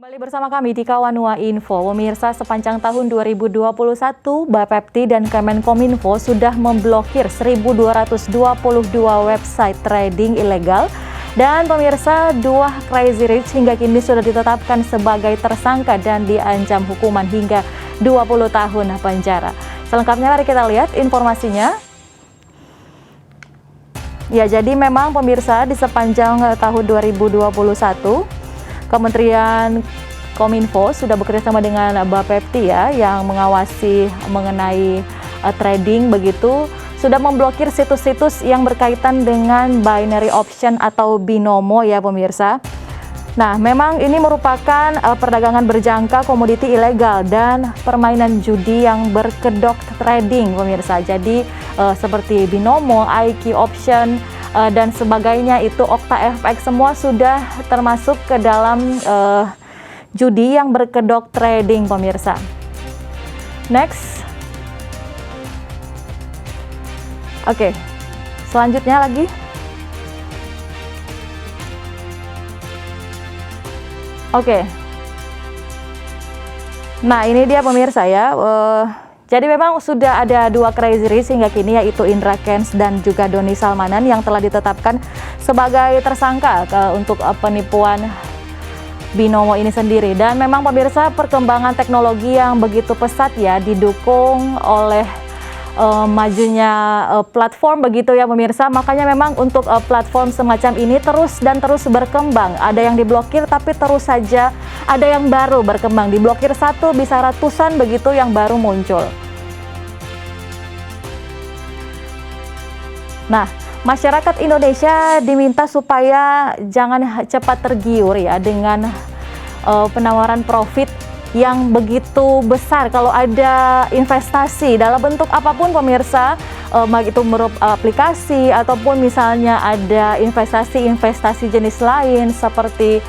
Kembali bersama kami di Kawanua Info. Pemirsa, sepanjang tahun 2021, Bapepti dan Kemenkominfo sudah memblokir 1.222 website trading ilegal. Dan pemirsa, dua Crazy Rich hingga kini sudah ditetapkan sebagai tersangka dan diancam hukuman hingga 20 tahun penjara. Selengkapnya mari kita lihat informasinya. Ya, jadi memang pemirsa di sepanjang tahun 2021, Kementerian Kominfo sudah bekerjasama dengan Bapepti ya, yang mengawasi mengenai trading begitu, sudah memblokir situs-situs yang berkaitan dengan binary option atau binomo ya pemirsa. Nah, memang ini merupakan perdagangan berjangka komoditi ilegal dan permainan judi yang berkedok trading pemirsa. Jadi seperti binomo, IQ option, dan sebagainya itu OktaFX semua sudah termasuk ke dalam judi yang berkedok trading pemirsa. Next. Oke. Selanjutnya lagi. Oke. Nah, ini dia pemirsa ya. Jadi memang sudah ada dua Crazy Rich hingga kini, yaitu Indra Kents dan juga Doni Salmanan yang telah ditetapkan sebagai tersangka untuk penipuan binomo ini sendiri. Dan memang pemirsa, perkembangan teknologi yang begitu pesat ya, didukung oleh majunya platform begitu ya pemirsa. Makanya memang untuk platform semacam ini terus berkembang. Ada yang diblokir tapi terus saja ada yang baru berkembang. Diblokir satu bisa ratusan begitu yang baru muncul. Nah, masyarakat Indonesia diminta supaya jangan cepat tergiur ya dengan penawaran profit yang begitu besar kalau ada investasi dalam bentuk apapun pemirsa, baik itu aplikasi ataupun misalnya ada investasi jenis lain seperti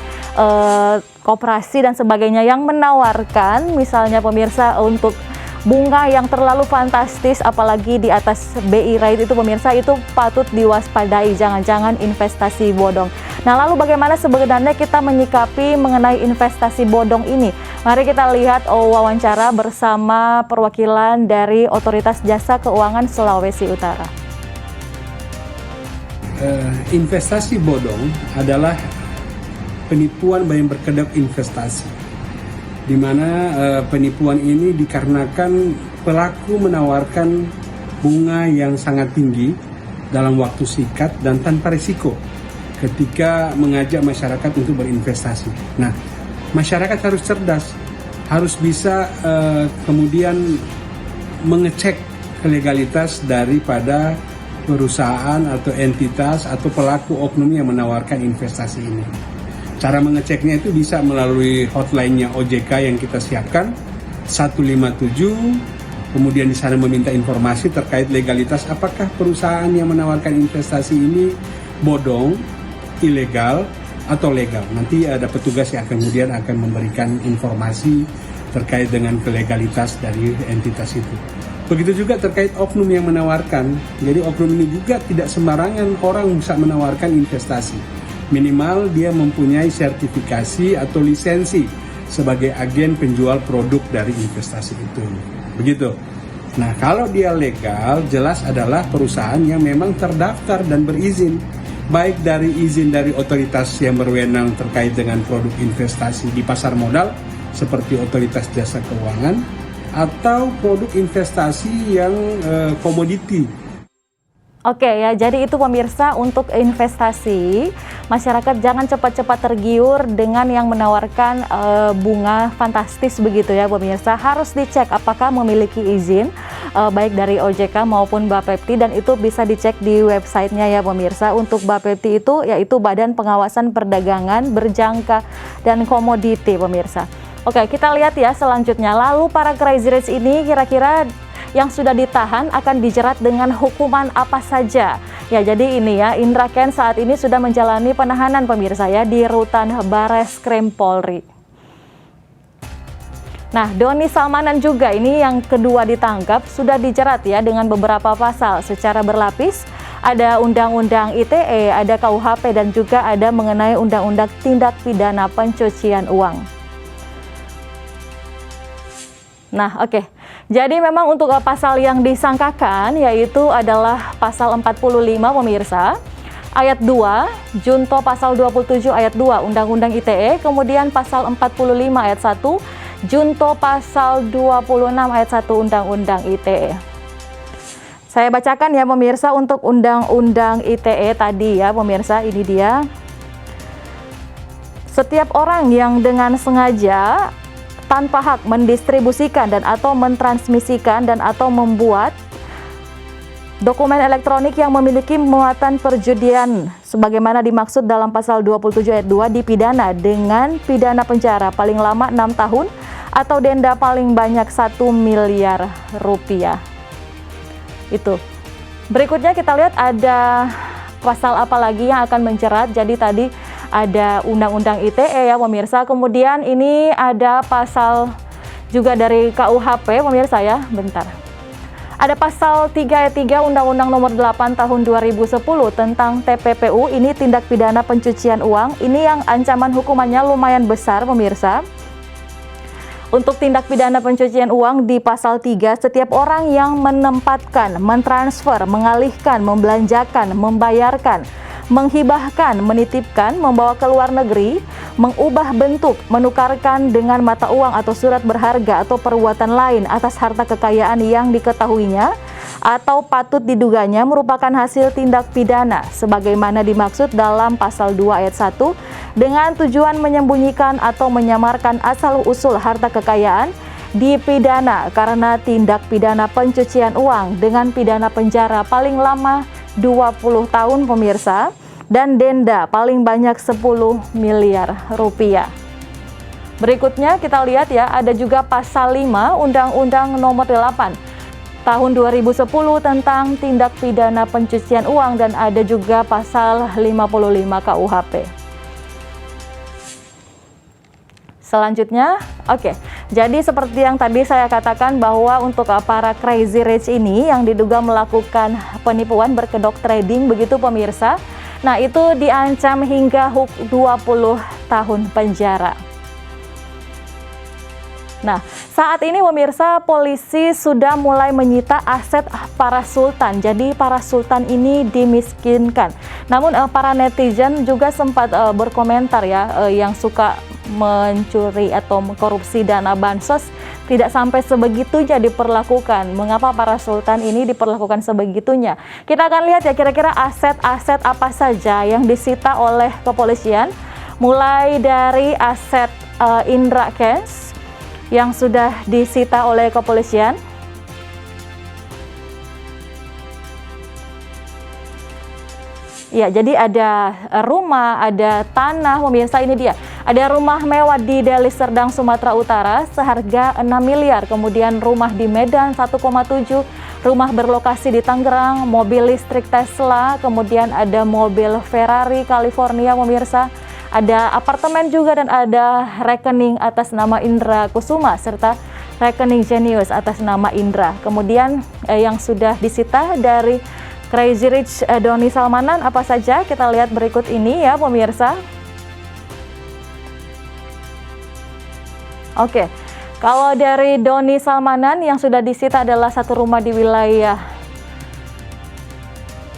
koperasi dan sebagainya yang menawarkan misalnya pemirsa untuk bunga yang terlalu fantastis, apalagi di atas BI rate itu pemirsa, itu patut diwaspadai, jangan-jangan investasi bodong. Nah, lalu bagaimana sebenarnya kita menyikapi mengenai investasi bodong ini? Mari kita lihat wawancara bersama perwakilan dari Otoritas Jasa Keuangan Sulawesi Utara. Investasi bodong adalah penipuan yang berkedok investasi, di mana penipuan ini dikarenakan pelaku menawarkan bunga yang sangat tinggi dalam waktu singkat dan tanpa risiko ketika mengajak masyarakat untuk berinvestasi. Nah, masyarakat harus cerdas, harus bisa kemudian mengecek legalitas daripada perusahaan atau entitas atau pelaku oknum yang menawarkan investasi ini. Cara mengeceknya itu bisa melalui hotline-nya OJK yang kita siapkan 157, kemudian di sana meminta informasi terkait legalitas apakah perusahaan yang menawarkan investasi ini bodong, ilegal, atau legal. Nanti ada petugas yang kemudian akan memberikan informasi terkait dengan kelegalitas dari entitas itu. Begitu juga terkait oknum yang menawarkan. Jadi oknum ini juga tidak sembarangan orang bisa menawarkan investasi. Minimal dia mempunyai sertifikasi atau lisensi sebagai agen penjual produk dari investasi itu. Begitu. Nah, kalau dia legal, jelas adalah perusahaan yang memang terdaftar dan berizin, baik dari izin dari otoritas yang berwenang terkait dengan produk investasi di pasar modal seperti Otoritas Jasa Keuangan, atau produk investasi yang komoditi. Oke ya, jadi itu pemirsa untuk investasi, masyarakat jangan cepat-cepat tergiur dengan yang menawarkan bunga fantastis begitu ya pemirsa. Harus dicek apakah memiliki izin baik dari OJK maupun Bapepti, dan itu bisa dicek di websitenya ya pemirsa. Untuk Bapepti itu yaitu Badan Pengawasan Perdagangan Berjangka dan Komoditi pemirsa. Oke, kita lihat ya selanjutnya. Lalu para Crazy Rich ini kira-kira yang sudah ditahan akan dijerat dengan hukuman apa saja? Ya, jadi ini ya, Indra Kents saat ini sudah menjalani penahanan pemirsa ya di Rutan Bareskrim Polri. Nah, Doni Salmanan juga ini yang kedua ditangkap sudah dijerat ya dengan beberapa pasal secara berlapis. Ada Undang-Undang ITE, ada KUHP, dan juga ada mengenai Undang-Undang Tindak Pidana Pencucian Uang. Nah, oke. Jadi memang untuk pasal yang disangkakan yaitu adalah pasal 45 pemirsa, ayat 2, junto pasal 27 ayat 2 Undang-Undang ITE, kemudian pasal 45 ayat 1, junto pasal 26 ayat 1 Undang-Undang ITE. Saya bacakan ya pemirsa untuk Undang-Undang ITE tadi ya pemirsa, ini dia. Setiap orang yang dengan sengaja tanpa hak mendistribusikan dan atau mentransmisikan dan atau membuat dokumen elektronik yang memiliki muatan perjudian sebagaimana dimaksud dalam pasal 27 ayat 2 dipidana dengan pidana penjara paling lama 6 tahun atau denda paling banyak 1 miliar rupiah. Itu. Berikutnya kita lihat ada pasal apa lagi yang akan menjerat. Jadi tadi ada Undang-Undang ITE ya pemirsa, kemudian ini ada pasal juga dari KUHP pemirsa ya, bentar. Ada pasal 3 ayat 3 Undang-Undang Nomor 8 Tahun 2010 tentang TPPU, ini tindak pidana pencucian uang, ini yang ancaman hukumannya lumayan besar pemirsa. Untuk tindak pidana pencucian uang di pasal 3, setiap orang yang menempatkan, mentransfer, mengalihkan, membelanjakan, membayarkan, menghibahkan, menitipkan, membawa ke luar negeri, mengubah bentuk, menukarkan dengan mata uang atau surat berharga atau perbuatan lain atas harta kekayaan yang diketahuinya atau patut diduganya merupakan hasil tindak pidana sebagaimana dimaksud dalam pasal 2 ayat 1 dengan tujuan menyembunyikan atau menyamarkan asal-usul harta kekayaan, dipidana karena tindak pidana pencucian uang dengan pidana penjara paling lama 20 tahun pemirsa, dan denda paling banyak 10 miliar rupiah. Berikutnya kita lihat ya, ada juga pasal 5 Undang-Undang Nomor 8 Tahun 2010 tentang tindak pidana pencucian uang dan ada juga pasal 55 KUHP. Selanjutnya, oke. Jadi seperti yang tadi saya katakan bahwa untuk para crazy rich ini yang diduga melakukan penipuan berkedok trading begitu pemirsa. Nah, itu diancam hingga 20 tahun penjara. Nah, saat ini pemirsa polisi sudah mulai menyita aset para sultan. Jadi para sultan ini dimiskinkan. Namun para netizen juga sempat berkomentar ya, yang suka mencuri atau mengkorupsi dana bansos tidak sampai sebegitunya diperlakukan. Mengapa para sultan ini diperlakukan sebegitunya? Kita akan lihat ya kira-kira aset-aset apa saja yang disita oleh kepolisian. Mulai dari aset Indra Kents yang sudah disita oleh kepolisian. Ya, jadi ada rumah, ada tanah, pemirsa ini dia. Ada rumah mewah di Deli Serdang, Sumatera Utara seharga 6 miliar. Kemudian rumah di Medan 1,7, rumah berlokasi di Tangerang, mobil listrik Tesla, kemudian ada mobil Ferrari California pemirsa. Ada apartemen juga dan ada rekening atas nama Indra Kusuma serta rekening Genius atas nama Indra. Kemudian yang sudah disita dari Crazy Rich Doni Salmanan apa saja? Kita lihat berikut ini ya pemirsa. Oke, kalau dari Doni Salmanan yang sudah disita adalah satu rumah di wilayah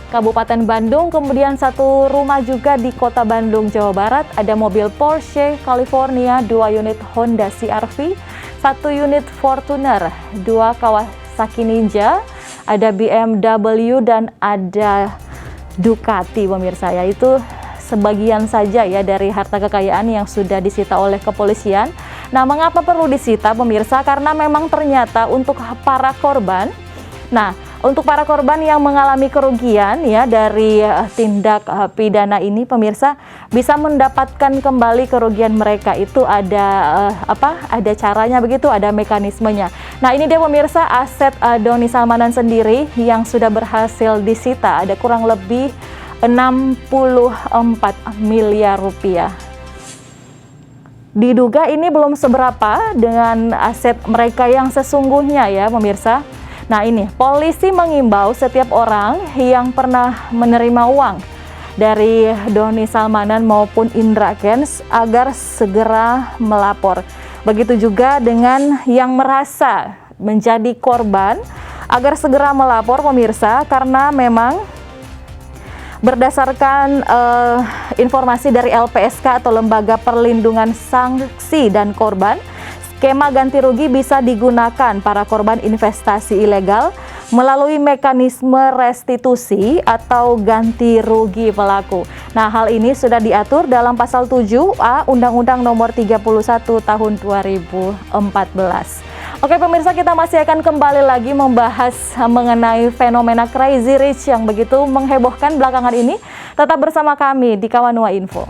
Kabupaten Bandung, kemudian satu rumah juga di Kota Bandung, Jawa Barat, ada mobil Porsche California, 2 unit Honda CR-V, 1 unit Fortuner, 2 Kawasaki Ninja, ada BMW dan ada Ducati pemirsa ya. Itu sebagian saja ya dari harta kekayaan yang sudah disita oleh kepolisian. Nah, mengapa perlu disita pemirsa? Karena memang ternyata untuk para korban, nah untuk para korban yang mengalami kerugian ya dari tindak pidana ini pemirsa bisa mendapatkan kembali kerugian mereka. Itu ada ada caranya begitu, ada mekanismenya. Nah, ini dia pemirsa aset Doni Salmanan sendiri yang sudah berhasil disita, ada kurang lebih 64 miliar rupiah. Diduga ini belum seberapa dengan aset mereka yang sesungguhnya ya pemirsa. Nah, ini polisi mengimbau setiap orang yang pernah menerima uang dari Doni Salmanan maupun Indra Kents agar segera melapor. Begitu juga dengan yang merasa menjadi korban agar segera melapor pemirsa, karena memang berdasarkan informasi dari LPSK atau Lembaga Perlindungan Saksi dan Korban, skema ganti rugi bisa digunakan para korban investasi ilegal melalui mekanisme restitusi atau ganti rugi pelaku. Nah, hal ini sudah diatur dalam pasal 7A Undang-Undang Nomor 31 Tahun 2014. Oke pemirsa, kita masih akan kembali lagi membahas mengenai fenomena Crazy Rich yang begitu menghebohkan belakangan ini. Tetap bersama kami di Kawanua Info.